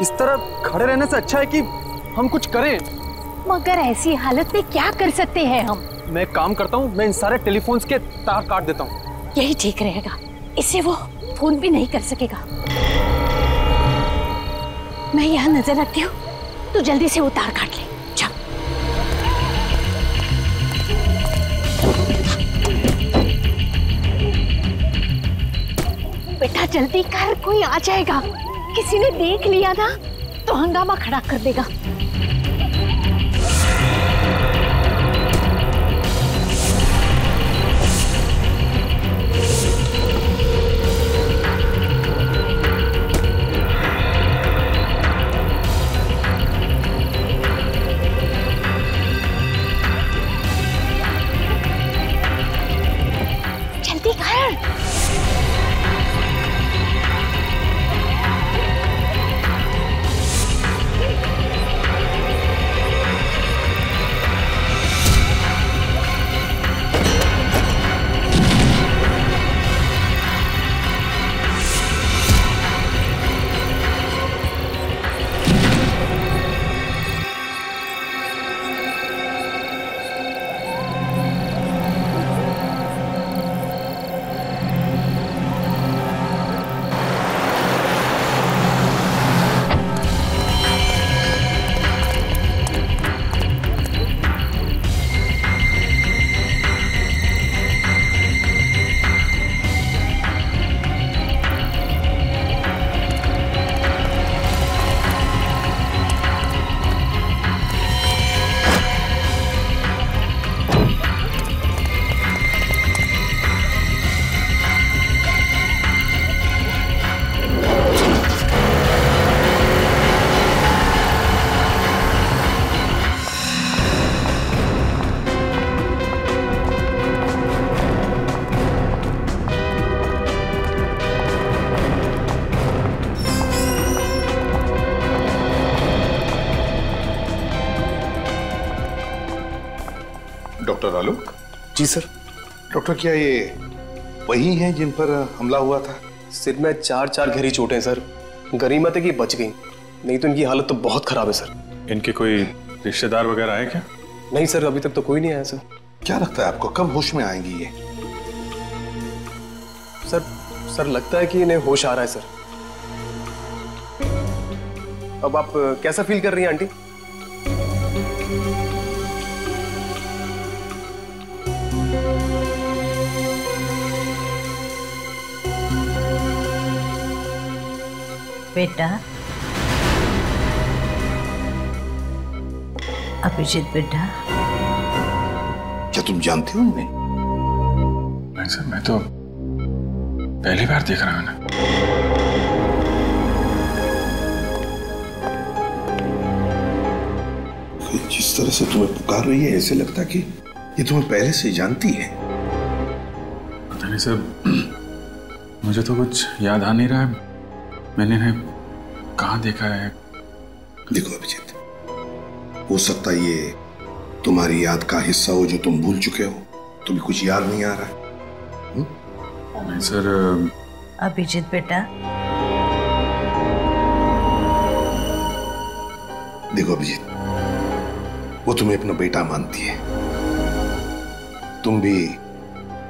इस तरह खड़े रहने से अच्छा है कि हम कुछ करें। मगर ऐसी हालत में क्या कर सकते हैं हम? मैं एक काम करता हूँ, मैं इन सारे टेलीफोन्स के तार काट देता हूँ। यही ठीक रहेगा, इससे वो फोन भी नहीं कर सकेगा। मैं यहाँ नजर रखती हूँ, तू जल्दी से वो तार काट ले। जा। बेटा जल्दी कर, कोई आ जाएगा। किसी ने देख लिया ना तो हंगामा खड़ा कर देगा। जल्दी कर। डॉक्टर आलोक। जी सर। डॉक्टर, क्या ये वही हैं जिन पर हमला हुआ था? सिर में 4 गहरी चोटें हैं सर। गनीमत है कि बच गई, नहीं तो इनकी हालत तो बहुत खराब है सर। इनके कोई रिश्तेदार वगैरह आए क्या? नहीं सर, अभी तक तो कोई नहीं आया सर। क्या लगता है आपको कब होश में आएंगी ये? सर लगता है कि इन्हें होश आ रहा है सर। अब आप कैसा फील कर रही हैं आंटी? बेटा, अभिजीत बेटा, क्या तुम जानते हो इन्हें? नहीं सर, मैं तो पहली बार देख रहा हूं ना। जिस तरह से तुम्हें पुकार रही है ऐसे लगता कि ये तुम्हें पहले से जानती है। पता नहीं सर, मुझे तो कुछ याद आ नहीं रहा है। मैंने इन्हें कहाँ देखा है? देखो अभिजीत, हो सकता है ये तुम्हारी याद का हिस्सा हो जो तुम भूल चुके हो। तुम्हें कुछ याद नहीं आ रहा है? नहीं सर। अभिजीत बेटा, देखो अभिजीत, वो तुम्हें अपना बेटा मानती है। तुम भी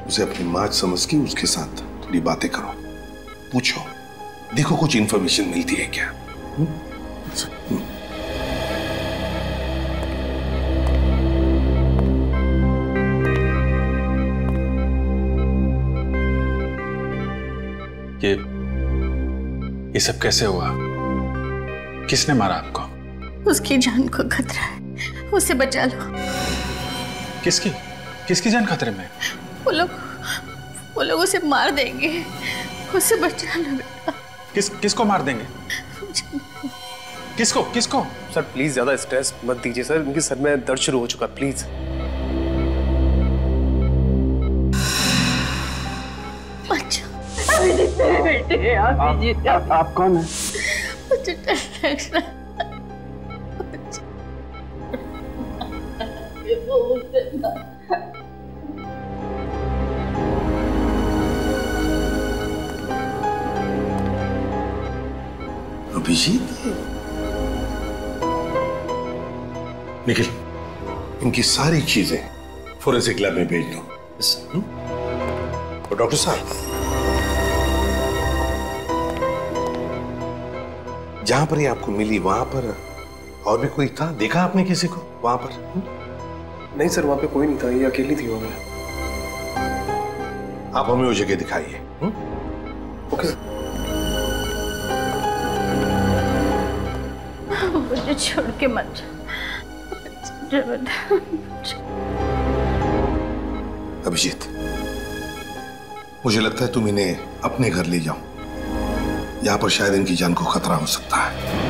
उसे अपनी माँ समझ के उसके साथ थोड़ी बातें करो, पूछो, देखो कुछ इंफॉर्मेशन मिलती है क्या। ये सब कैसे हुआ? किसने मारा आपको? उसकी जान को खतरा है, उसे बचा लो। किसकी जान खतरे में? वो लोग उसे मार देंगे, उसे बचा लो बेटा। किसको मार देंगे? किसको? सर प्लीज ज्यादा स्ट्रेस मत दीजिए सर, उनके सर में दर्द शुरू हो चुका, प्लीज। मेरे बेटे, आप कौन हैं? अभिजीत, निखिल, इनकी सारी चीजें फोरेंसिक लैब में भेज दो। और डॉक्टर साहब, जहां पर ये आपको मिली वहां पर और भी कोई था? देखा आपने किसी को वहां पर? नहीं सर, वहां पे कोई नहीं था, ये अकेली थी वहां पे। आप हमें वो जगह दिखाइए। Okay sir. मुझे छोड़ के मत जा। अभिजीत, मुझे लगता है तुम इन्हें अपने घर ले जाओ। यहां पर शायद इनकी जान को खतरा हो सकता है।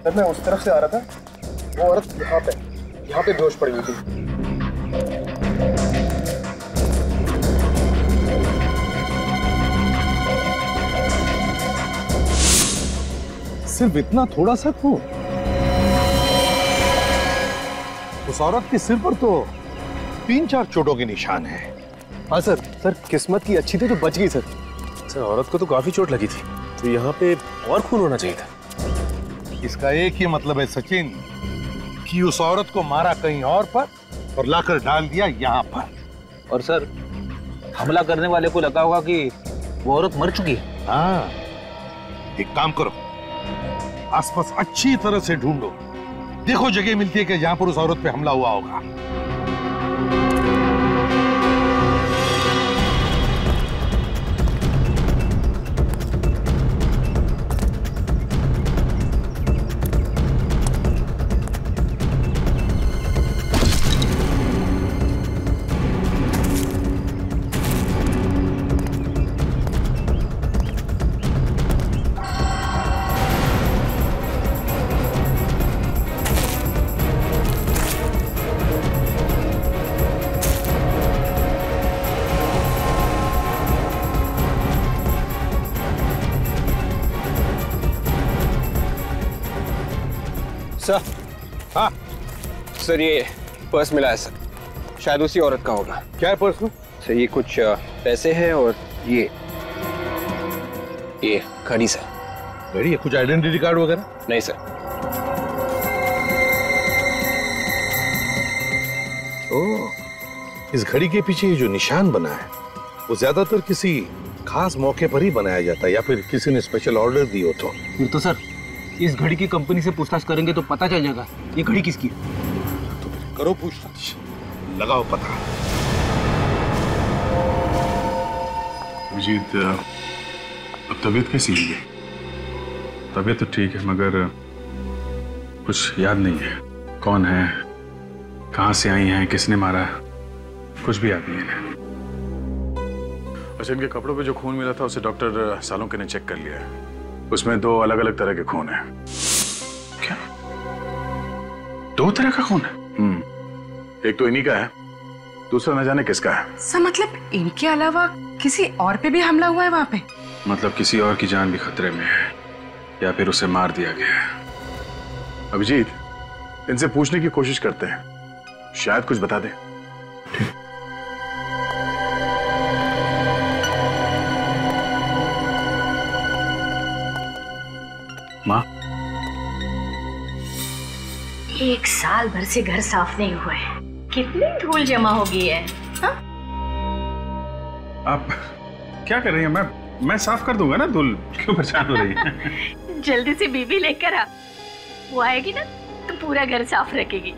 सर मैं उस तरफ से आ रहा था, वो औरत यहाँ पे बेहोश पड़ी हुई थी। सिर्फ इतना थोड़ा सा खून? उस औरत के सिर पर तो 3-4 चोटों के निशान हैं। हाँ सर, किस्मत की अच्छी थी तो बच गई सर। सर औरत को तो काफी चोट लगी थी, तो यहाँ पे और खून होना चाहिए था। इसका एक ही मतलब है सचिन, कि उस औरत को मारा कहीं और पर और लाकर डाल दिया यहाँ पर। और सर, हमला करने वाले को लगा होगा कि वो औरत मर चुकी है। हाँ, एक काम करो, आसपास अच्छी तरह से ढूंढो, देखो जगह मिलती है कि जहां पर उस औरत पे हमला हुआ होगा। सर, हाँ सर ये पर्स मिला है सर, शायद उसी औरत का होगा। क्या है पर्स में? सर ये कुछ पैसे हैं और ये घड़ी सर। घड़ी है? कुछ आइडेंटिटी कार्ड वगैरह? नहीं सर। ओह, इस घड़ी के पीछे ये जो निशान बना है वो ज्यादातर किसी खास मौके पर ही बनाया जाता है, या फिर किसी ने स्पेशल ऑर्डर दी हो तो। फिर तो सर इस घड़ी की कंपनी से पूछताछ करेंगे तो पता चल जाएगा ये घड़ी किसकी है। तो फिर करो पूछताछ, लगाओ पता। अभिजीत, अब तबीयत कैसी है? तबीयत तो ठीक है, मगर कुछ याद नहीं है। कौन है, कहाँ से आई हैं, किसने मारा, कुछ भी याद नहीं है। अच्छा, इनके कपड़ों पे जो खून मिला था उसे डॉक्टर सालोंके ने चेक कर लिया है। उसमें 2 अलग अलग तरह के खून हैं। क्या? 2 तरह का खून है? एक तो इन्हीं का है, दूसरा न जाने किसका है। सर मतलब इनके अलावा किसी और पे भी हमला हुआ है वहां पे? मतलब किसी और की जान भी खतरे में है, या फिर उसे मार दिया गया है। अभिजीत, इनसे पूछने की कोशिश करते हैं, शायद कुछ बता दें। माँ, 1 साल भर से घर साफ नहीं हुआ है, कितनी धूल जमा हो गई है। हा? आप क्या कर रही हैं? मैं साफ कर दूंगा ना, धूल क्यों परेशान हो रही है? जल्दी से बीबी लेकर आ, वो आएगी ना तो पूरा घर साफ रखेगी।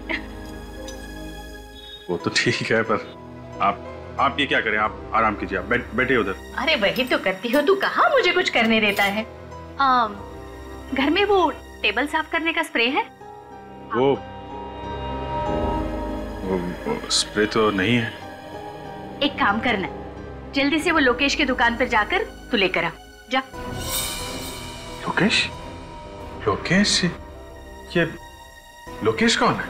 वो तो ठीक है, पर आप ये क्या करें, आप आराम कीजिए, आप बैठिए उधर। अरे वही तो करती हो, तू कहाँ मुझे कुछ करने देता है। घर में वो टेबल साफ करने का स्प्रे है? वो स्प्रे तो नहीं है। एक काम करना, जल्दी से वो लोकेश की दुकान पर जाकर तू लेकर आ जा। लोकेश? लोकेश? ये लोकेश कौन है?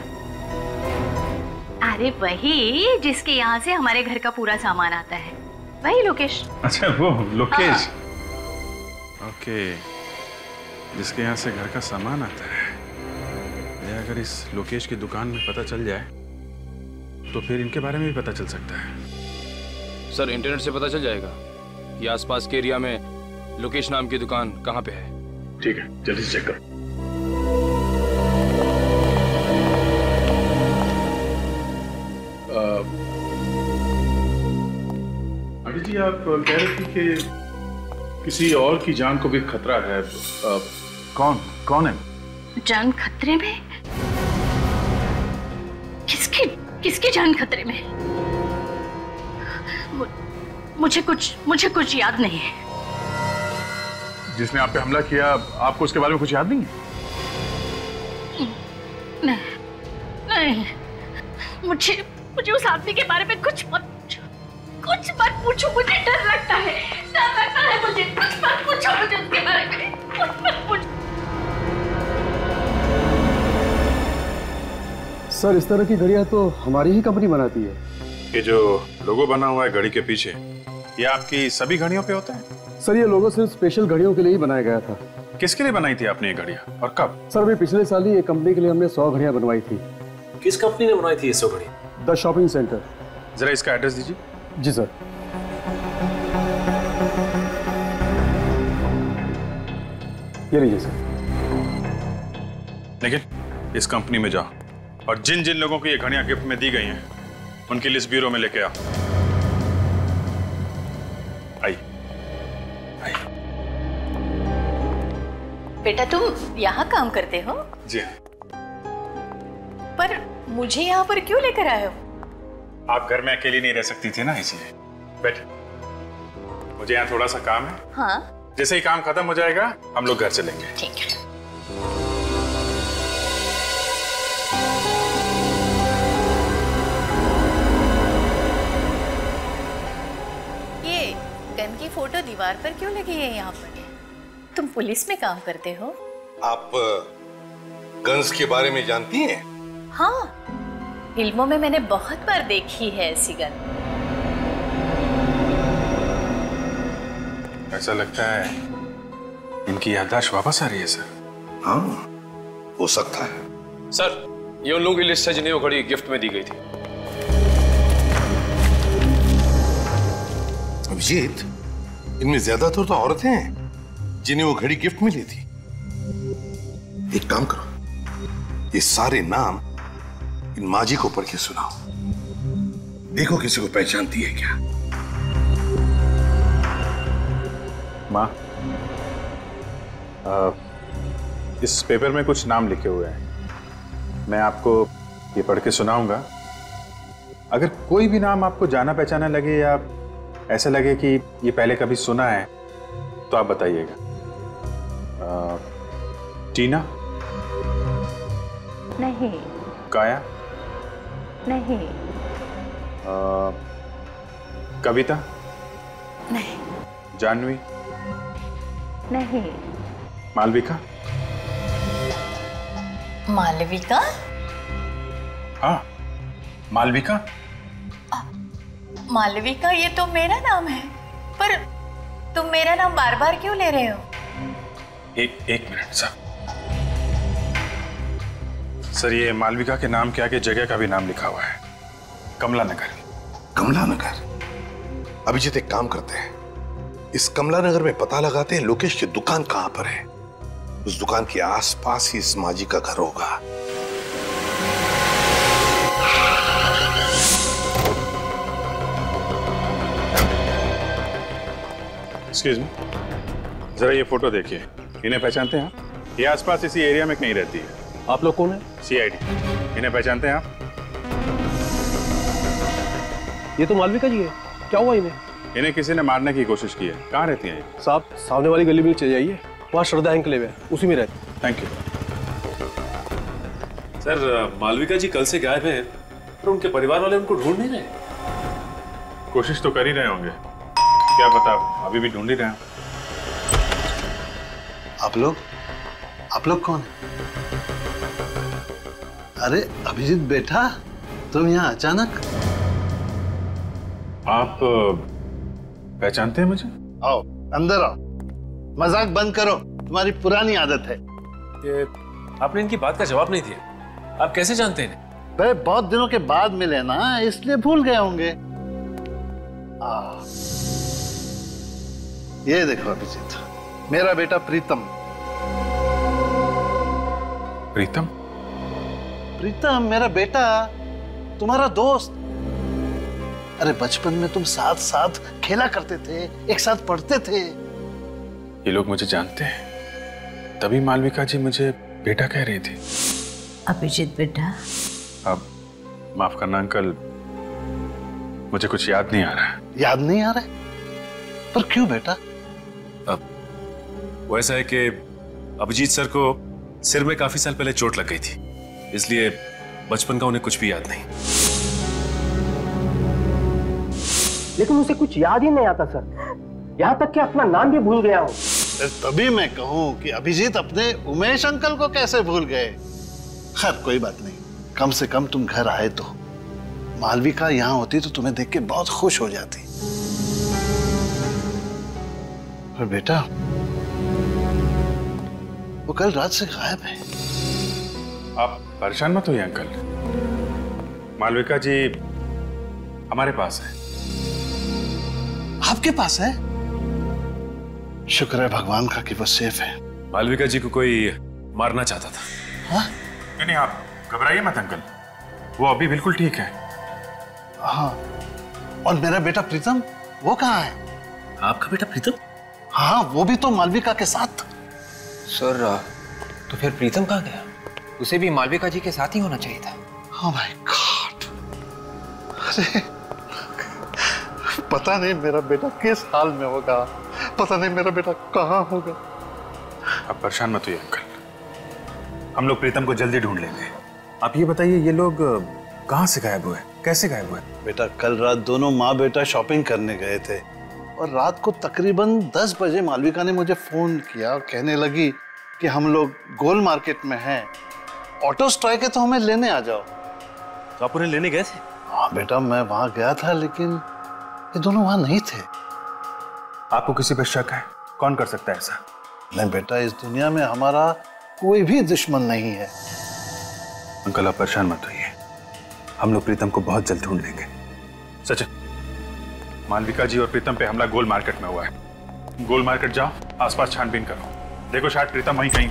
अरे वही जिसके यहाँ से हमारे घर का पूरा सामान आता है, वही लोकेश। अच्छा वो लोकेश। ओके, जिसके यहाँ से घर का सामान आता है। ये अगर इस लोकेश की दुकान में पता चल जाए तो फिर इनके बारे में भी पता चल सकता है। सर इंटरनेट से पता चल जाएगा कि आसपास के एरिया में लोकेश नाम की दुकान कहाँ पे है। ठीक है, जल्दी से चेक करो। अभी जी आप कह रहे थे कि किसी और की जान को भी खतरा है। कौन है? जान खतरे में? किसकी जान खतरे में? मुझे कुछ याद नहीं है। जिसने आप पे हमला किया, आपको उसके बारे में कुछ याद नहीं है? नहीं, मुझे उस आदमी के बारे में कुछ मत पूछो, मुझे डर लगता है मुझे। कुछ मत पूछो मुझे उसके बारे में, कुछ मत पूछो। सर इस तरह की घड़ियां तो हमारी ही कंपनी बनाती है। ये जो लोगो बना हुआ है घड़ी के पीछे, ये आपकी सभी घड़ियों पे होता है? सर ये लोगो सिर्फ स्पेशल घड़ियों के लिए ही बनाया गया था। किसके लिए बनाई थी आपने ये घड़ियां और कब? सर अभी पिछले साल ही एक कंपनी के लिए हमने 100 घड़ियां बनवाई थी। किस कंपनी ने बनाई थी ये 100 घड़ी? The shopping centre. जरा इसका एड्रेस दीजिए। जी सर। ये लीजिए सर। लेकिन इस कंपनी में जाओ और जिन जिन लोगों को ये घड़ियां गिफ्ट में दी गई हैं उनकी लिस्ट ब्यूरो में लेके आओ। आइए। बेटा तुम यहाँ काम करते हो? जी हाँ। पर मुझे यहाँ पर क्यों लेकर आए हो? आप घर में अकेली नहीं रह सकती थी ना, इसलिए। बैठ, मुझे यहाँ थोड़ा सा काम है। हाँ जैसे ही काम खत्म हो जाएगा हम लोग घर चलेंगे। ठीक है। ये गन की फोटो दीवार पर क्यों लगी है यहाँ पर? तुम पुलिस में काम करते हो? आप गन्स के बारे में जानती हैं? हाँ, फिल्मों में मैंने बहुत बार देखी है ऐसी गन। ऐसा लगता है इनकी याददाश्त वापस आ रही है सर। हाँ, हो सकता है। सर ये उन लोगों की लिस्ट है जिन्हें वो घड़ी गिफ्ट में दी गई थी। अभिजीत, इनमें ज्यादातर तो औरतें हैं जिन्हें वो घड़ी गिफ्ट में ली थी। एक काम करो, ये सारे नाम इन माजी को पढ़ के सुनाओ, देखो किसी को पहचानती है क्या। माँ, इस पेपर में कुछ नाम लिखे हुए हैं, मैं आपको ये पढ़ के सुनाऊंगा। अगर कोई भी नाम आपको जाना पहचाना लगे या ऐसा लगे कि ये पहले कभी सुना है तो आप बताइएगा। टीना? नहीं। काया? नहीं। कविता? नहीं। जानवी? नहीं। मालविका? मालविका? हाँ, मालविका। मालविका ये तो मेरा नाम है, पर तुम मेरा नाम बार बार क्यों ले रहे हो? एक मिनट सर, ये मालविका के नाम के आगे जगह का भी नाम लिखा हुआ है, कमला नगर। कमला नगर? अभिजीत एक काम करते हैं, इस कमला नगर में पता लगाते हैं लोकेश की दुकान कहां पर है। उस दुकान के आसपास ही इस माजी का घर होगा। एक्सक्यूज मी, जरा ये फोटो देखिए, इन्हें पहचानते हैं आप? ये आसपास इसी एरिया में कहीं रहती है। आप लोग कौन है? CID। इन्हें पहचानते हैं आप? ये तो मालविका जी है। क्या हुआ इन्हें? इन्हें किसी ने मारने की कोशिश की है। कहाँ रहती हैं ये? साहब सामने वाली गली में चले जाइए, वहाँ श्रद्धा एंकलेव है, उसी में रहते। Thank you sir. Malvika ji कल से गायब हैं, पर उनके परिवार वाले उनको ढूंढ नहीं रहे। कोशिश तो कर ही रहे होंगे, क्या पता अभी भी ढूंढ ही रहे हैं। आप लोग कौन है? अरे अभिजीत बेटा, तुम यहाँ अचानक? आप पहचानते हैं मुझे? आओ अंदर आओ, मजाक बंद करो, तुम्हारी पुरानी आदत है। ये आपने इनकी बात का जवाब नहीं दिया। आप कैसे जानते हैं? भाई बहुत दिनों के बाद मिले ना, इसलिए भूल गए होंगे। ये देखो अभिजीत, मेरा बेटा प्रीतम। प्रीतम? प्रीतम मेरा बेटा, तुम्हारा दोस्त। अरे बचपन में तुम साथ साथ खेला करते थे, एक साथ पढ़ते थे। ये लोग मुझे जानते हैं, तभी मालविका जी मुझे बेटा कह रही थी। अभिजीत बेटा, अब माफ करना अंकल, मुझे कुछ याद नहीं आ रहा है। याद नहीं आ रहा है? पर क्यों बेटा? अब वो ऐसा है कि अभिजीत सर को सिर में काफी साल पहले चोट लग गई थी, इसलिए बचपन का उन्हें कुछ भी याद नहीं। लेकिन उसे कुछ याद ही नहीं आता सर, यहाँ तक कि अपना नाम भी भूल गया हूँ। तभी मैं कहूँ कि अभिजीत अपने उमेश अंकल को कैसे भूल गए। खैर कोई बात नहीं, कम से कम तुम घर आए तो। मालविका यहाँ होती तो तुम्हें देख के बहुत खुश हो जाती। पर बेटा, वो कल रात से गायब है। आप परेशान मत होइए अंकल, मालविका जी हमारे पास है। आपके पास है? शुक्र है भगवान का कि वो सेफ है। मालविका जी को कोई मारना चाहता था। हाँ? नहीं आप घबराइए मत अंकल, वो अभी बिल्कुल ठीक है। हाँ, और मेरा बेटा प्रीतम, वो कहाँ है? आपका बेटा प्रीतम? हाँ, वो भी तो मालविका के साथ। सर तो फिर प्रीतम कहाँ गया? उसे भी मालविका जी के साथ ही होना चाहिए था। Oh my God! अरे पता नहीं मेरा बेटा किस हाल में होगा, पता नहीं मेरा बेटा कहाँ होगा। आप परेशान मत होइए अंकल, हम लोग प्रीतम को जल्दी ढूंढ लेंगे। आप ये बताइए, ये लोग कहाँ से गायब हुए, कैसे गायब हुए? बेटा कल रात दोनों माँ बेटा शॉपिंग करने गए थे और रात को तकरीबन 10 बजे मालविका ने मुझे फोन किया, कहने लगी कि हम लोग गोल मार्केट में हैं, ऑटो स्ट्राइक है तो हमें लेने आ जाओ। तो आप उन्हें लेने गए थे? हाँ बेटा, मैं वहां गया था लेकिन ये दोनों वहां नहीं थे। आपको किसी पर शक है? कौन कर सकता है ऐसा? नहीं बेटा, इस दुनिया में हमारा कोई भी दुश्मन नहीं है। अंकल आप परेशान मत होइए, हम लोग प्रीतम को बहुत जल्द ढूंढ लेंगे। सचिन, मालविका जी और प्रीतम पे हमला गोल मार्केट में हुआ है। गोल मार्केट जाओ, आसपास छानबीन करो, देखो शायद प्रीतम वहीं कहीं।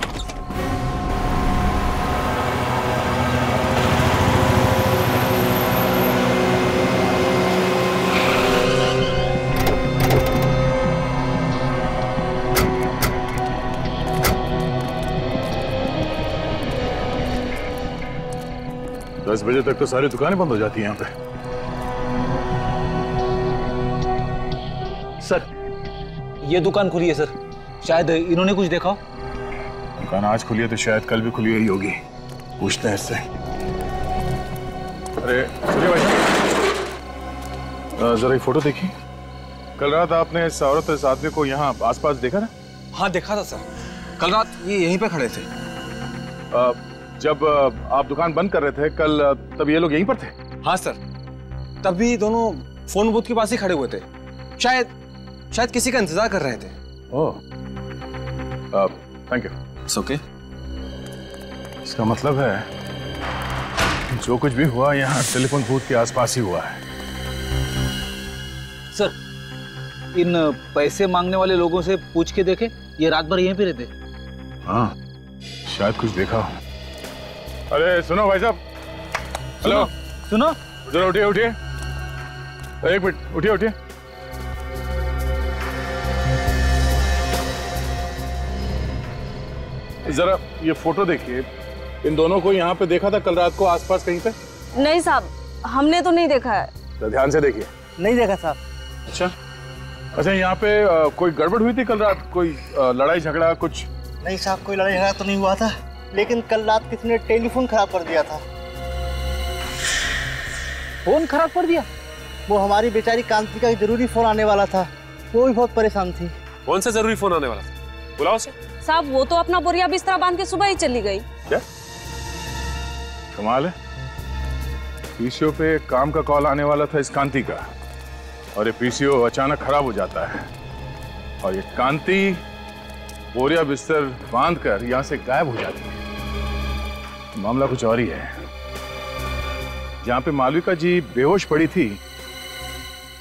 दस बजे तक तो सारी दुकानें बंद हो जाती हैं यहाँ पे। सर ये दुकान खुली है सर, शायद इन्होंने कुछ देखा हो। दुकान आज खुली है तो शायद कल भी खुली हुई होगी, पूछते हैं इससे। अरे सुनिए भाई, जरा ये फोटो देखिए। कल रात आपने इस औरत इस आदमी को यहाँ आसपास देखा ना? हाँ देखा था सर, कल रात ये यहीं पे खड़े थे। जब आप दुकान बंद कर रहे थे कल, तब ये लोग यहीं पर थे? हाँ सर, तभी दोनों फोन बूथ के पास ही खड़े हुए थे, शायद किसी का इंतजार कर रहे थे। ओह, थैंक यू। It's okay. इसका मतलब है जो कुछ भी हुआ यहाँ टेलीफोन बूथ के आसपास ही हुआ है। सर इन पैसे मांगने वाले लोगों से पूछ के देखे, ये रात भर यहीं पे रहते। हाँ शायद कुछ देखा हो। अरे सुनो भाई साहब, हेलो सुनो, जरा उठिए उठिए, एक मिनट उठिए उठिए। जरा ये फोटो देखिए, इन दोनों को यहाँ पे देखा था कल रात को आसपास कहीं पे? नहीं साहब, हमने तो नहीं देखा है। तो ध्यान से देखिए। नहीं देखा साहब। अच्छा यहाँ पे कोई गड़बड़ हुई थी कल रात? कोई लड़ाई झगड़ा कुछ? नहीं साहब, कोई लड़ाई झगड़ा तो नहीं हुआ था, लेकिन कल रात किसी ने टेलीफोन खराब कर दिया था। फोन खराब कर दिया? वो हमारी बेचारी कांति का जरूरी फोन आने वाला था, वो भी बहुत परेशान थी। कौन सा जरूरी फोन आने वाला था? बुलाओ उसे। साहब वो तो अपना बोरिया बिस्तरा बांध के सुबह ही चली गई। क्या कमाल है, पीसीओ पे काम का कॉल आने वाला था इस कांति का, और ये पीसीओ अचानक खराब हो जाता है और ये कांति बोरिया बिस्तर बांध कर यहां से गायब हो जाती है। मामला कुछ और ही है। जहां पे मालविका जी बेहोश पड़ी थी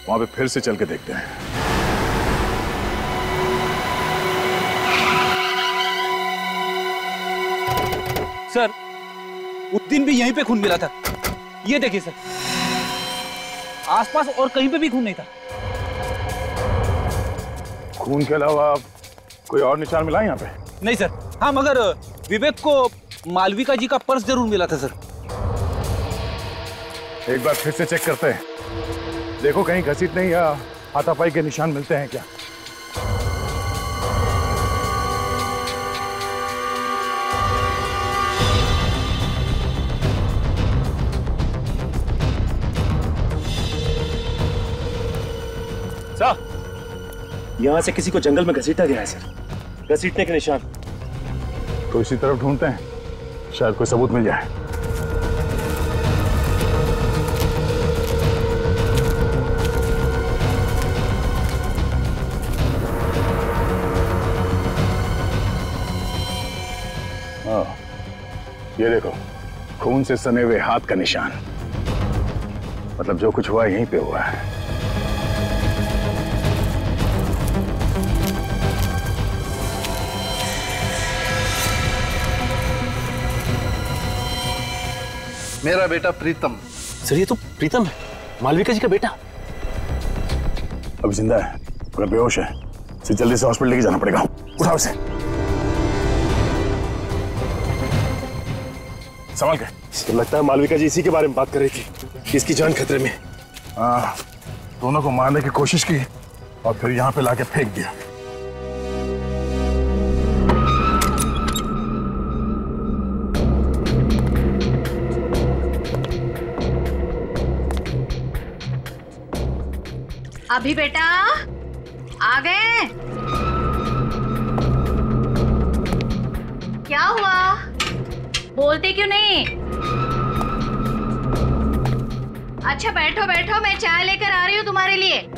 वहां पे फिर से चल के देखते हैं। सर, उस दिन भी यहीं पे खून मिला था। ये देखिए सर, आसपास और कहीं पे भी खून नहीं था। खून के अलावा कोई और निशान मिला यहाँ पे? नहीं सर। हाँ, मगर विवेक को मालविका जी का पर्स जरूर मिला था सर। एक बार फिर से चेक करते हैं, देखो कहीं घसीटने या हाथापाई के निशान मिलते हैं क्या। यहाँ से किसी को जंगल में घसीटा गया है सर, घसीटने के निशान। तो इसी तरफ ढूंढते हैं, शायद कोई सबूत मिल जाए। हाँ, ये देखो, खून से सने हुए हाथ का निशान। मतलब जो कुछ हुआ यहीं पे हुआ है। मेरा बेटा प्रीतम। सर, ये तो प्रीतम है, मालविका जी का बेटा। अभी जिंदा है मगर बेहोश है। इसे जल्दी से हॉस्पिटल लेके जाना पड़ेगा। उठाओ इसे, संभाल के। तो लगता है मालविका जी इसी के बारे में बात कर रही थी, इसकी जान खतरे में। हाँ, दोनों को मारने की कोशिश की और फिर यहाँ पे लाके फेंक दिया। अभी बेटा आ गए? क्या हुआ, बोलते क्यों नहीं? अच्छा बैठो बैठो, मैं चाय लेकर आ रही हूँ तुम्हारे लिए।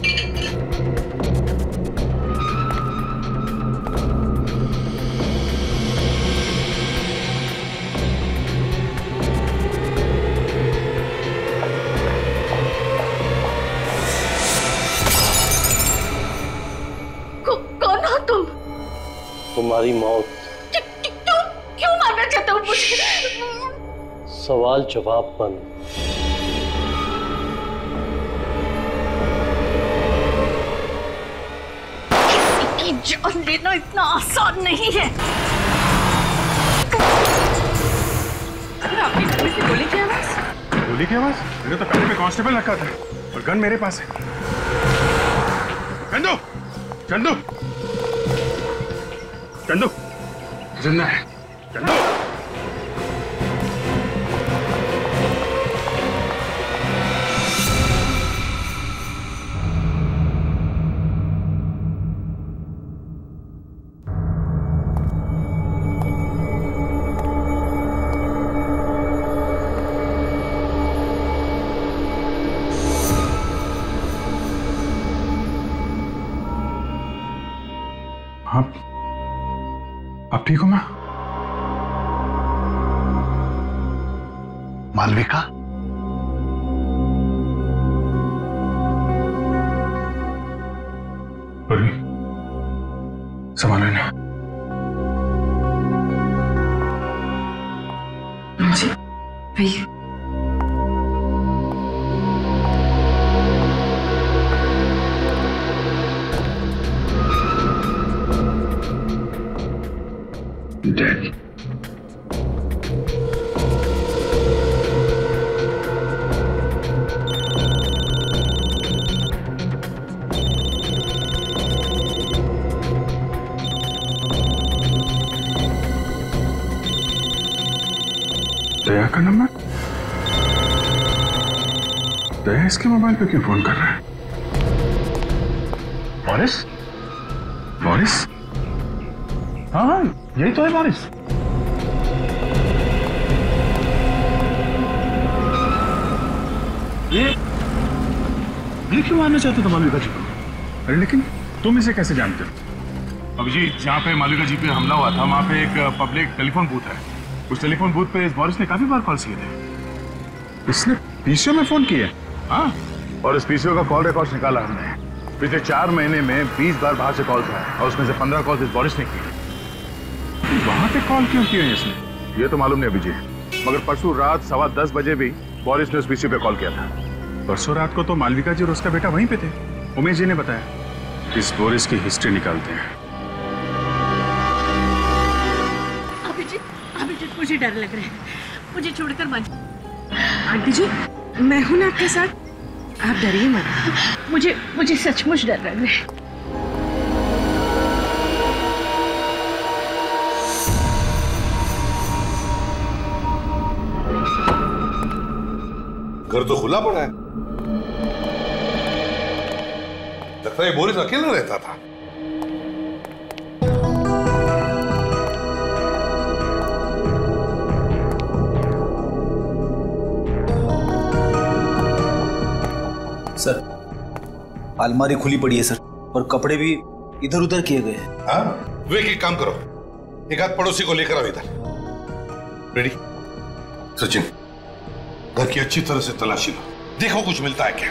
कौन हो तुम? तुम्हारी मौत। क्यों मारना चाहते हो मुझे? सवाल जवाब बंद। किसी की जान लेना इतना आसान नहीं है। आपकी घर में से गोली की आवाज? गोली की आवाज? मैंने तो पहले में कांस्टेबल रखा था और गन मेरे पास है। चंदू, चंदू, चंदू, जिंदा है। चंदू, आप ठीक हो मां? मालविका? अरे संभाल लेना। जी भैया, Dead. दया का नंबर? दया इसके मोबाइल पे क्यों फोन कर रहा है? बोरिस? बोरिस? हाँ, यही तो है बोरिस। ये क्यों मारना चाहते थे मालविका जी को? अरे लेकिन तुम इसे कैसे जानते हो? अभिजीत, जहाँ पे मालविका जी पे हमला हुआ था वहाँ पे एक पब्लिक टेलीफोन बूथ है। उस टेलीफोन बूथ पे इस बोरिस ने काफी बार कॉल किए थे। इसने पीसीओ में फोन किए? हाँ, और इस पीसीओ का कॉल रिकॉर्ड निकाला हमने। पिछले 4 महीने में 20 बार बाहर से कॉल था और उसमें से 15 कॉल इस बोरिस ने किए। वहां पे कॉल क्यों किए इसने, ये तो मालूम नहीं अभिजीत। मगर परसों रात 10:15 बजे भी बोरिस ने उस पीसीओ पे कॉल किया था। परसों रात को तो मालविका जी और उसका बेटा वहीं पे थे। उमेश जी ने बताया। इस बोरिस की हिस्ट्री निकालते हैं। अभिजीत, मुझे डर लग रहा है, मुझे छोड़कर मत। आंटी जी, मैं हूं ना आपके साथ, आप डरिए मत। मुझे सचमुच डर लग रहा है। घर तो खुला पड़ा है, लगता है बोरिस अकेला रहता था। सर, अलमारी खुली पड़ी है सर, और कपड़े भी इधर उधर किए गए हैं। हाँ, वे एक काम करो, एक आध पड़ोसी को लेकर आओ इधर। रेडी? सचिन, घर की अच्छी तरह से तलाशी लो, देखो कुछ मिलता है क्या।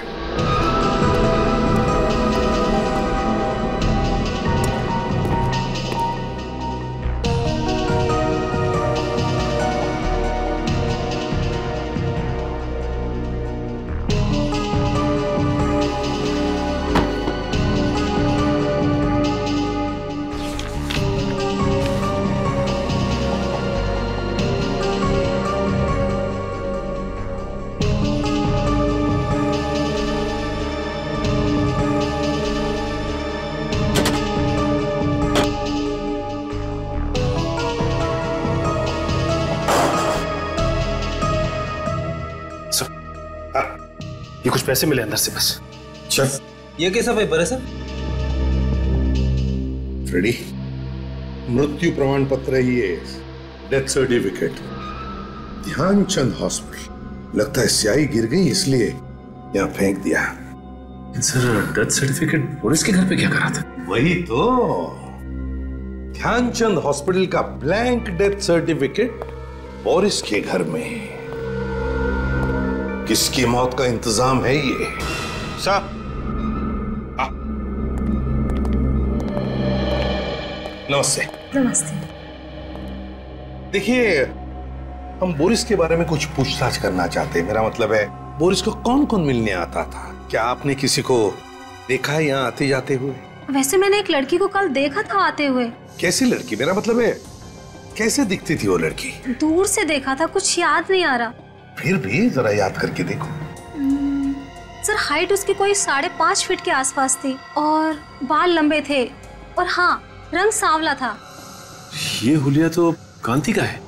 ये कुछ पैसे मिले अंदर से बस। अच्छा, ये कैसा पेपर है सर? रेडी? मृत्यु प्रमाण पत्र है ये, डेथ सर्टिफिकेट, ध्यानचंद हॉस्पिटल। लगता है स्याही गिर गई इसलिए यहाँ फेंक दिया। सर, डेथ सर्टिफिकेट बोरिस के घर पे क्या करा था? वही तो, ध्यानचंद हॉस्पिटल का ब्लैंक डेथ सर्टिफिकेट बोरिस के घर में। किसकी मौत का इंतजाम है ये? साहब, नमस्ते। नमस्ते। देखिए, हम बोरिस के बारे में कुछ पूछताछ करना चाहते हैं। मेरा मतलब है, बोरिस को कौन कौन मिलने आता था? क्या आपने किसी को देखा है यहाँ आते जाते हुए? वैसे मैंने एक लड़की को कल देखा था आते हुए। कैसी लड़की? मेरा मतलब है, कैसे दिखती थी वो लड़की? दूर से देखा था, कुछ याद नहीं आ रहा। फिर भी जरा याद करके देखो। सर, हाइट उसकी कोई 5.5 फीट के आसपास थी और बाल लंबे थे, और हाँ, रंग सांवला था। ये हुलिया तो कांति का है,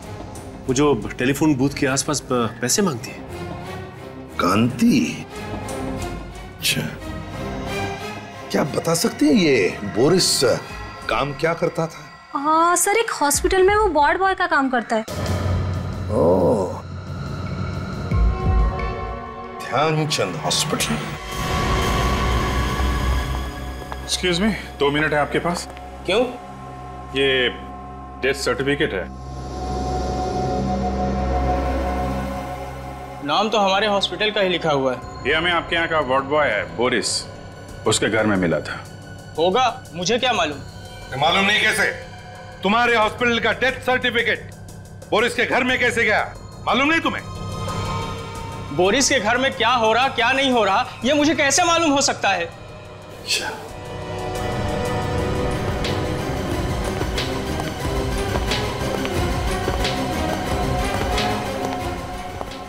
वो जो टेलीफोन बूथ के आसपास पैसे मांगती है। कांति? अच्छा, क्या आप बता सकते हैं ये बोरिस काम क्या करता था? सर, एक हॉस्पिटल में वो वार्ड बॉय का काम करता है। Oh, Dhyan Chand hospital. Excuse me, 2 minute है आपके पास? क्यों? ये डेथ सर्टिफिकेट है। नाम तो हमारे हॉस्पिटल का ही लिखा हुआ है। ये हमें आपके यहाँ का वार्ड बॉय है बोरिस, उसके घर में मिला था। होगा, मुझे क्या मालूम? मालूम नहीं कैसे? तुम्हारे हॉस्पिटल का डेथ सर्टिफिकेट बोरिस के घर में कैसे गया? मालूम नहीं तुम्हें? बोरिस के घर में क्या हो रहा क्या नहीं हो रहा, ये मुझे कैसे मालूम हो सकता है? अच्छा,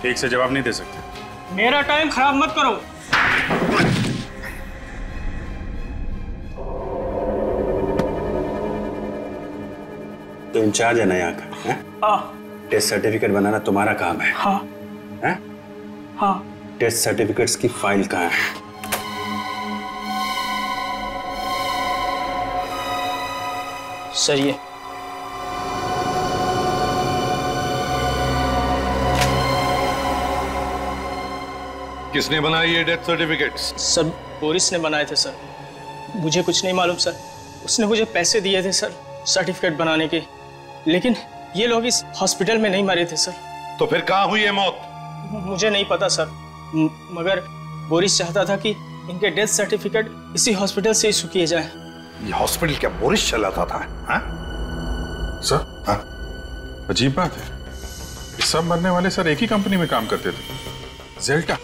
ठीक से जवाब नहीं दे सकते। मेरा टाइम खराब मत करो। तो इंचार्ज है ना यहाँ का? हाँ। टेस्ट सर्टिफिकेट बनाना तुम्हारा काम है? हाँ। है? हाँ। टेस्ट सर्टिफिकेट्स की फाइल कहाँ है? सर, ये किसने बनाई ये डेथ सर्टिफिकेट्स? सर बोरिस ने बनाए थे सर। मुझे कुछ नहीं मालूम सर। उसने मुझे पैसे दिए थे सर सर्टिफिकेट बनाने के, लेकिन ये लोग इस हॉस्पिटल में नहीं मरे थे सर। तो फिर कहाँ हुई है मौत? मुझे नहीं पता सर, मगर बोरिस चाहता था कि इनके डेथ सर्टिफिकेट इसी हॉस्पिटल से इशू किए जाए। ये हॉस्पिटल क्या बोरिस चलाता था? हाँ? सर, हाँ? अजीब बात है, सब मरने वाले सर एक ही कंपनी में काम करते थे, जेल्टा।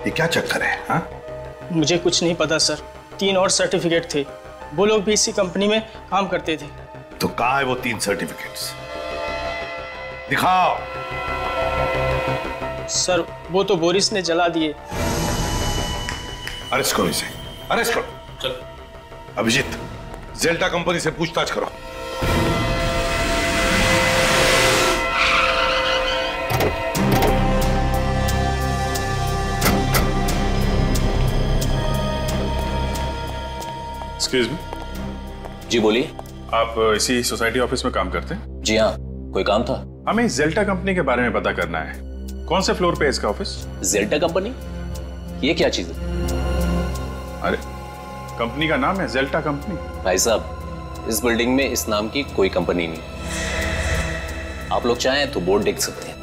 ये क्या चक्कर है? हाँ? मुझे कुछ नहीं पता सर। 3 और सर्टिफिकेट थे, वो लोग भी इसी कंपनी में काम करते थे। तो कहाँ है वो 3 सर्टिफिकेट्स? दिखाओ। सर वो तो बोरिस ने जला दिए। अरेस्ट करो इसे, अरेस्ट करो। चलो अभिजीत, जेल्टा कंपनी से पूछताछ करो। Excuse me. जी बोलिए। आप इसी सोसाइटी ऑफिस में काम करते हैं? जी हाँ, कोई काम था? हमें जेल्टा कंपनी के बारे में पता करना है। कौन से फ्लोर पे है इसका ऑफिस? जेल्टा कंपनी? ये क्या चीज है? अरे कंपनी का नाम है जेल्टा कंपनी। भाई साहब, इस बिल्डिंग में इस नाम की कोई कंपनी नहीं। आप लोग चाहें तो बोर्ड देख सकते हैं।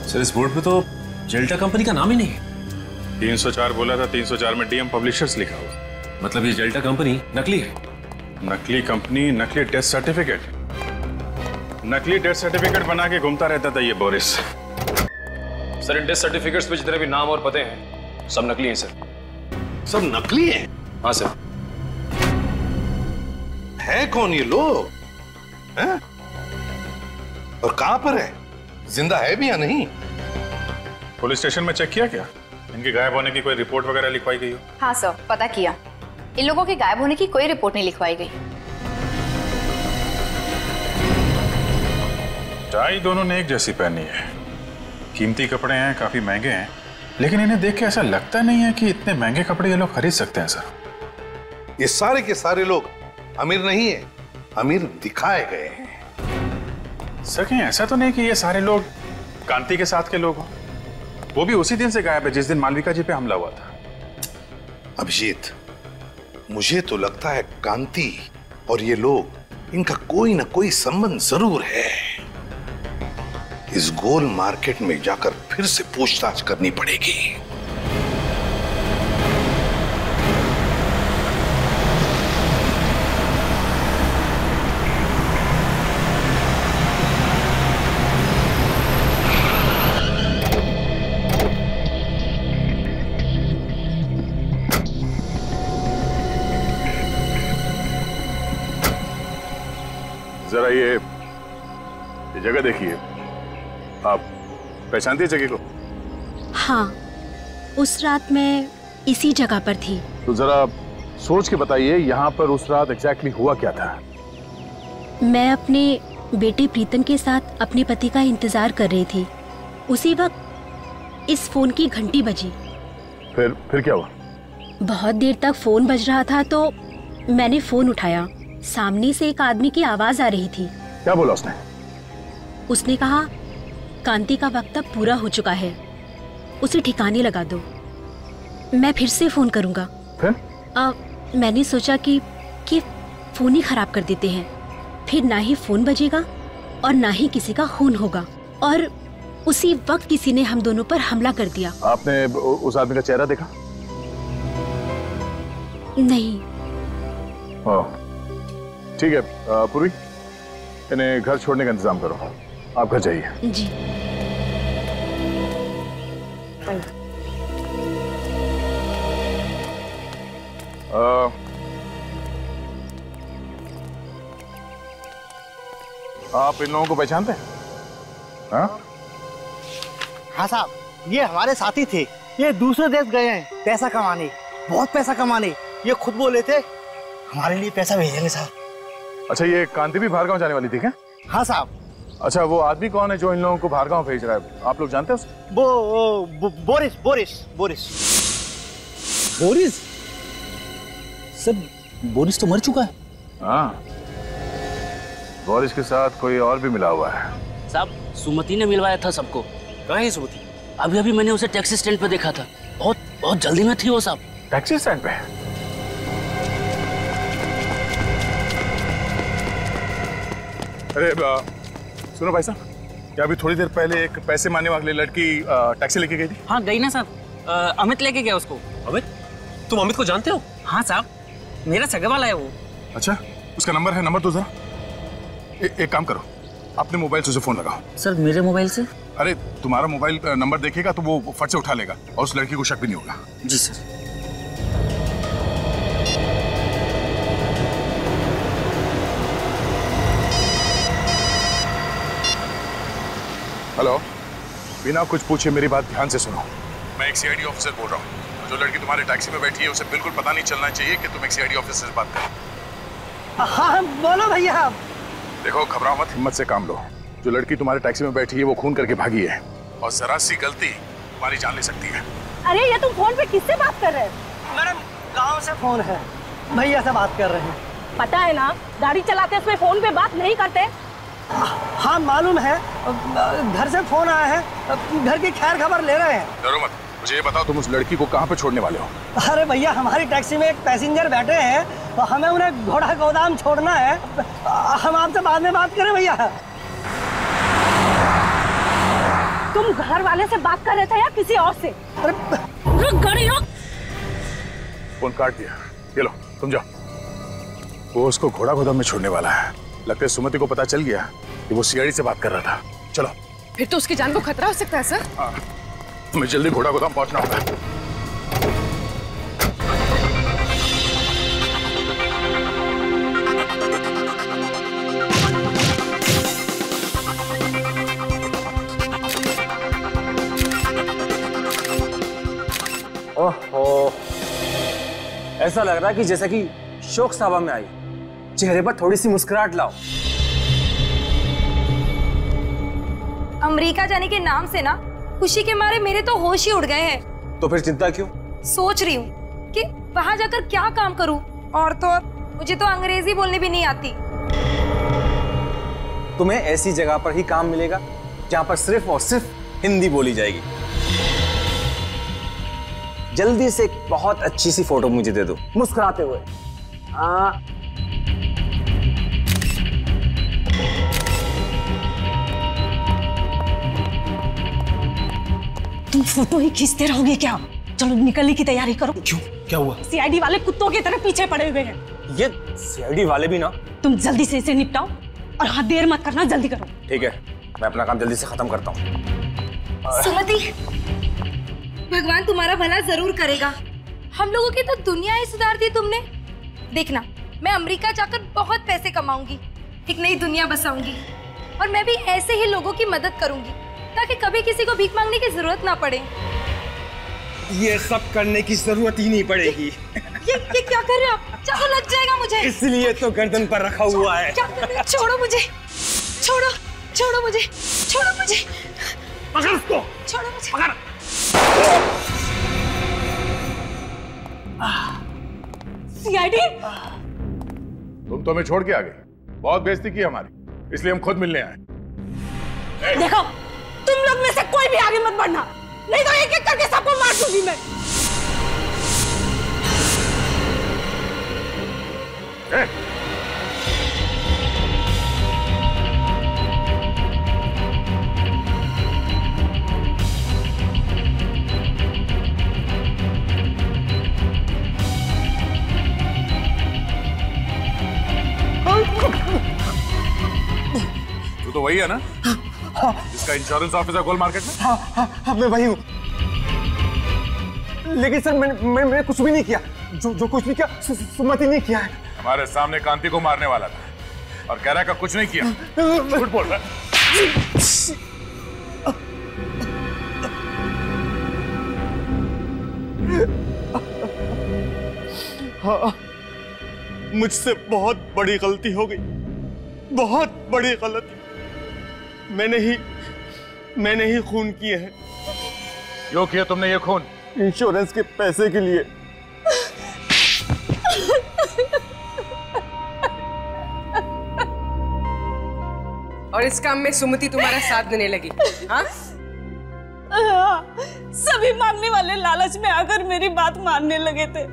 सर इस बोर्ड पे तो जेल्टा कंपनी का नाम ही नहीं है। 304 बोला था, 304 में डीएम पब्लिशर्स लिखा हुआ। मतलब ये जेल्टा कंपनी नकली है? नकली कंपनी, नकली डेथ सर्टिफिकेट। नकली डेथ सर्टिफिकेट बना के घूमता रहता था ये Boris. Sir in death certificates पे जितने भी नाम और पते हैं सब नकली हैं सर। सब नकली हैं? हाँ सर। है कौन ये लोग? हैं? और कहां पर है? जिंदा है भी या नहीं? पुलिस स्टेशन में चेक किया क्या? इनके गायब होने की कोई रिपोर्ट वगैरह लिखवाई गई हो? हाँ सर, पता किया। इन लोगों के गायब होने की कोई रिपोर्ट नहीं लिखवाई गई। टाई दोनों ने एक जैसी पहनी है, कीमती कपड़े हैं, काफी महंगे हैं, लेकिन इन्हें देख के ऐसा लगता नहीं है कि इतने महंगे कपड़े ये लोग खरीद सकते हैं सर। ये सारे के सारे लोग अमीर नहीं है, अमीर दिखाए गए हैं। सर कहीं ऐसा तो नहीं कि ये सारे लोग कांति के साथ के लोग हों? वो भी उसी दिन से गायब है जिस दिन मालविका जी पे हमला हुआ था। अभिजीत, मुझे तो लगता है कांति और ये लोग, इनका कोई ना कोई संबंध जरूर है। इस गोल मार्केट में जाकर फिर से पूछताछ करनी पड़ेगी। जरा ये जगह देखिए, आप पहचानती है जगह को? हाँ, उस रात मैं इसी जगह पर थी। तो जरा सोच के बताइए यहाँ पर उस रात एग्जैक्टली हुआ क्या था? मैं अपने बेटे प्रीतम के साथ अपने पति का इंतजार कर रही थी। उसी वक्त इस फोन की घंटी बजी। फिर क्या हुआ? बहुत देर तक फोन बज रहा था तो मैंने फोन उठाया। सामने से एक आदमी की आवाज आ रही थी। क्या बोला उसने? उसने कहा, कांति का वक्त अब पूरा हो चुका है, उसे ठिकाने लगा दो। मैं फिर से फोन करूंगा। फिर? मैंने सोचा कि फोन ही खराब कर देते हैं, फिर ना ही फोन बजेगा और ना ही किसी का खून होगा। और उसी वक्त किसी ने हम दोनों पर हमला कर दिया। आपने उस आदमी का चेहरा देखा? नहीं। ठीक है पूर्वी, इन्हें घर छोड़ने का इंतजाम करो। आप घर जाइए। जी। आप इन लोगों को पहचानते हैं? हाँ? हाँ साहब, ये हमारे साथी थे। ये दूसरे देश गए हैं पैसा कमाने, बहुत पैसा कमाने। ये खुद बोले थे हमारे लिए पैसा भेजेंगे साहब। अच्छा, ये कांति भी भार गांव जाने वाली थी क्या? हाँ साहब। अच्छा, वो आदमी कौन है जो इन लोगों को भार गांव भेज रहा है? आप लोग जानते हैं उसे? Boris Boris Boris Boris? Sir Boris तो मर चुका है। हाँ, बोरिस के साथ कोई और भी मिला हुआ है। साहब, सुमति ने मिलवाया था सबको। कहाँ है सुमति? अभी अभी मैंने उसे टैक्सी स्टैंड पे देखा था। बहुत जल्दी में थी वो साहब। टैक्सी स्टैंड पे? अरे सुनो भाई साहब, क्या अभी थोड़ी देर पहले एक पैसे मांगने वाली लड़की टैक्सी लेके गई थी? हाँ गई ना साहब, अमित लेके गया उसको। अमित? तुम अमित को जानते हो? हाँ साहब, मेरा सगा वाला है वो। अच्छा, उसका नंबर है? नंबर दो जरा। एक काम करो, अपने मोबाइल से उसे फोन लगाओ। सर मेरे मोबाइल से? अरे तुम्हारा मोबाइल नंबर देखेगा तो वो फट से उठा लेगा और उस लड़की को शक भी नहीं होगा। जी सर। हेलो, बिना कुछ पूछे मेरी बात ध्यान से सुनो। मैं एक सीआईडी ऑफिसर बोल रहा हूँ। जो लड़की तुम्हारे टैक्सी में बैठी है उसे बिल्कुल पता नहीं चलना चाहिए कि तुम एक सीआईडी ऑफिसर से बात कर। हाँ बोलो भैया। देखो, घबराओ मत, हिम्मत से काम लो। जो लड़की तुम्हारे टैक्सी में बैठी है वो खून करके भागी है और जरा सी गलती तुम्हारी जान ले सकती है। अरे ये तुम फोन पे किससे बात कर रहे हो? मैडम, गांव से फोन है, भैया से बात कर रहे हैं। पता है ना, गाड़ी चलाते समय फोन पे बात नहीं करते। हाँ मालूम है, घर से फोन आया है, घर की खैर खबर ले रहे हैं। डरो मत, मुझे ये बताओ तुम उस लड़की को कहाँ पे छोड़ने वाले हो? अरे भैया, हमारी टैक्सी में एक पैसेंजर बैठे हैं तो हमें उन्हें घोड़ा गोदाम छोड़ना है। हम आपसे बाद में बात करें भैया। तुम घर वाले से बात कर रहे थे या किसी और से? रुक गाड़ी रुक। फोन काट दिया। ये लो, तुम जाओ। वो उसको घोड़ा गोदाम में छोड़ने वाला है। लगता है सुमति को पता चल गया कि वो सीआईडी से बात कर रहा था। चलो। फिर तो उसकी जान को खतरा हो सकता है सर। हाँ, तुम्हें जल्दी घोड़ा गोदाम पहुंचना होगा। ओहो, ऐसा लग रहा है कि जैसे कि शोक सभा में आई। चेहरे पर थोड़ी सी मुस्कुराहट लाओ। अमेरिका जाने के नाम से ना खुशी के मारे मेरे तो होश ही उड़ गए हैं। तो फिर चिंता क्यों? सोच रही हूँ कि वहां जाकर क्या काम करूँ, और तो और मुझे तो अंग्रेजी बोलनी भी नहीं आती। तुम्हें ऐसी जगह पर ही काम मिलेगा जहां पर सिर्फ और सिर्फ हिंदी बोली जाएगी। जल्दी से एक बहुत अच्छी सी फोटो मुझे दे दो, मुस्कुराते हुए। तुम फोटो ही खींचते रहोगे क्या? चलो निकलने की तैयारी करो। क्यों, क्या हुआ? सीआईडी वाले कुत्तों की तरह पीछे पड़े हुए हैं। ये सीआईडी वाले भी ना। तुम जल्दी से इसे निपटाओ और हाँ, देर मत करना, जल्दी करो। ठीक है, मैं अपना काम जल्दी से खत्म करता हूँ। सुमति, भगवान तुम्हारा भला जरूर करेगा। हम लोगों की तो दुनिया ही सुधार दी तुमने। देखना, मैं अमेरिका जाकर बहुत पैसे कमाऊंगी, एक नई दुनिया बसाऊंगी, और मैं भी ऐसे ही लोगों की मदद करूंगी ताकि कभी किसी को भीख मांगने की जरूरत ना पड़े। ये सब करने की जरूरत ही नहीं पड़ेगी। ये क्या कर रहे हो आप? चाकू लग जाएगा मुझे। इसलिए तो गर्दन पर रखा हुआ है। क्या कर रहे हो? छोड़ो मुझे, छोड़ो, छोड़ो मुझे, छोड़ो मुझे, पकड़ उसको, छोड़ो मुझे, पकड़। सीआईडी, तुम तो हमें छोड़ के आ गई। बहुत बेइज्जती की हमारी, इसलिए हम खुद मिलने आए। देखो, तुम लोग में से कोई भी आगे मत बढ़ना, नहीं तो एक एक करके सबको मार दूंगी मैं। तू तो वही है ना? जिसका इंश्योरेंस ऑफिसर गोल मार्केट में? हाँ, मैं वही हूँ। लेकिन सर मैंने कुछ भी नहीं किया। जो कुछ भी किया सुमति ने किया है। हमारे सामने कांति को मारने वाला था और कह रहा है कि कुछ नहीं किया। झूठ बोल रहा है। हाँ, मुझसे बहुत बड़ी गलती हो गई, बहुत बड़ी गलती। मैंने ही खून किए हैं। क्यों किया तुमने ये खून? इंश्योरेंस के पैसे के लिए। और इस काम में सुमति तुम्हारा साथ देने लगी। हाँ? सभी मांगने वाले लालच में आकर मेरी बात मानने लगे थे।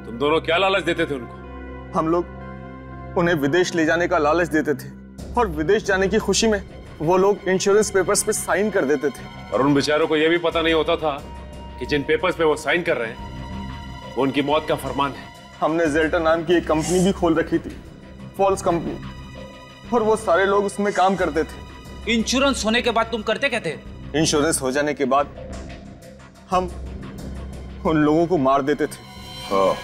तुम दोनों क्या लालच देते थे उनको? हम लोग उन्हें विदेश ले जाने का लालच देते थे और विदेश जाने की खुशी में वो लोग इंश्योरेंस पेपर्स पे साइन कर देते थे। और उन बेचारों को यह भी पता नहीं होता था कि जिन पेपर्स पे वो साइन कर रहे हैं वो उनकी मौत का फरमान है। हमने जेल्टर नाम की एक कंपनी भी खोल रखी थी, फॉल्स कंपनी, और वो सारे लोग उसमें काम करते थे। इंश्योरेंस होने के बाद तुम करते क्या थे? इंश्योरेंस हो जाने के बाद हम उन लोगों को मार देते थे। हाँ।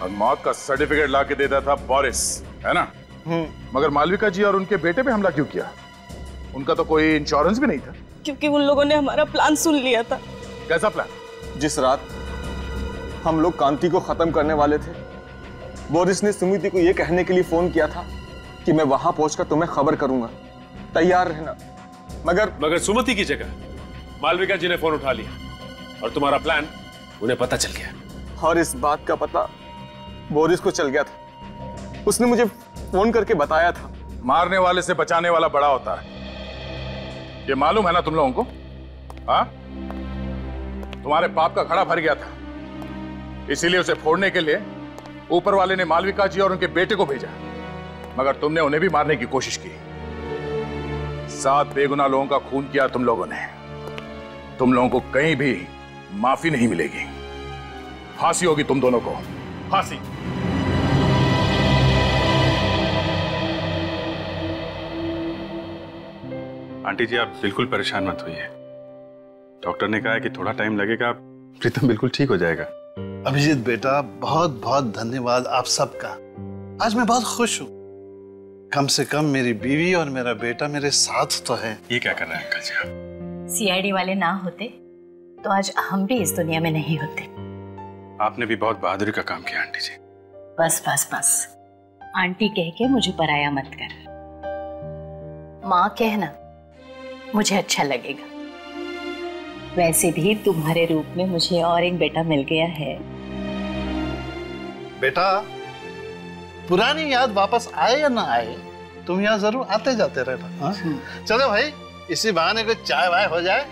और मौत का सर्टिफिकेट ला के देता था बोरिस, है ना? मगर मालविका जी और उनके बेटे पे हमला क्यों किया? उनका तो कोई इंश्योरेंस भी नहीं था। क्योंकि उन लोगों ने हमारा प्लान सुन लिया था। कैसा प्लान? जिस रात हम लोग कांति को खत्म करने वाले थे, बोरिस ने सुमिति को यह कहने के लिए फोन किया था कि मैं वहां पहुंचकर तुम्हें खबर करूंगा, तैयार रहना। मगर सुमति की जगह मालविका जी ने फोन उठा लिया और तुम्हारा प्लान उन्हें पता चल गया। और इस बात का पता बोरिस को चल गया था। उसने मुझे फोन करके बताया था। मारने वाले से बचाने वाला बड़ा होता है, ये मालूम है ना तुम लोगों को? हाँ? तुम्हारे पाप का घड़ा भर गया था, इसीलिए उसे फोड़ने के लिए ऊपर वाले ने मालविका जी और उनके बेटे को भेजा, मगर तुमने उन्हें भी मारने की कोशिश की। 7 बेगुनाह लोगों का खून किया तुम लोगों ने। तुम लोगों को कहीं भी माफी नहीं मिलेगी। फांसी होगी तुम दोनों को, फांसी। आंटी जी, आप बिल्कुल परेशान मत होइए। डॉक्टर ने कहा है कि थोड़ा टाइम लगेगा, प्रीतम बिल्कुल ठीक हो जाएगा। अभिजीत बेटा, बहुत बहुत धन्यवाद आप सबका। आज मैं बहुत खुश हूँ। कम से कम मेरी बीवी और मेरा बेटा मेरे साथ तो है। ये क्या कर रहे हैं अंकल जी आप? सीआईडी वाले ना होते तो आज हम भी इस दुनिया में नहीं होते। आपने भी बहुत बहादुरी का काम किया आंटी जी। बस बस बस, आंटी कह के मुझे पराया मत कर। माँ कहना मुझे अच्छा लगेगा। वैसे भी तुम्हारे रूप में मुझे और एक बेटा मिल गया है। बेटा, पुरानी याद वापस आए या ना आए, तुम यहाँ जरूर आते जाते रहना। चलो भाई, इसी बहाने को चाय वाय हो जाए।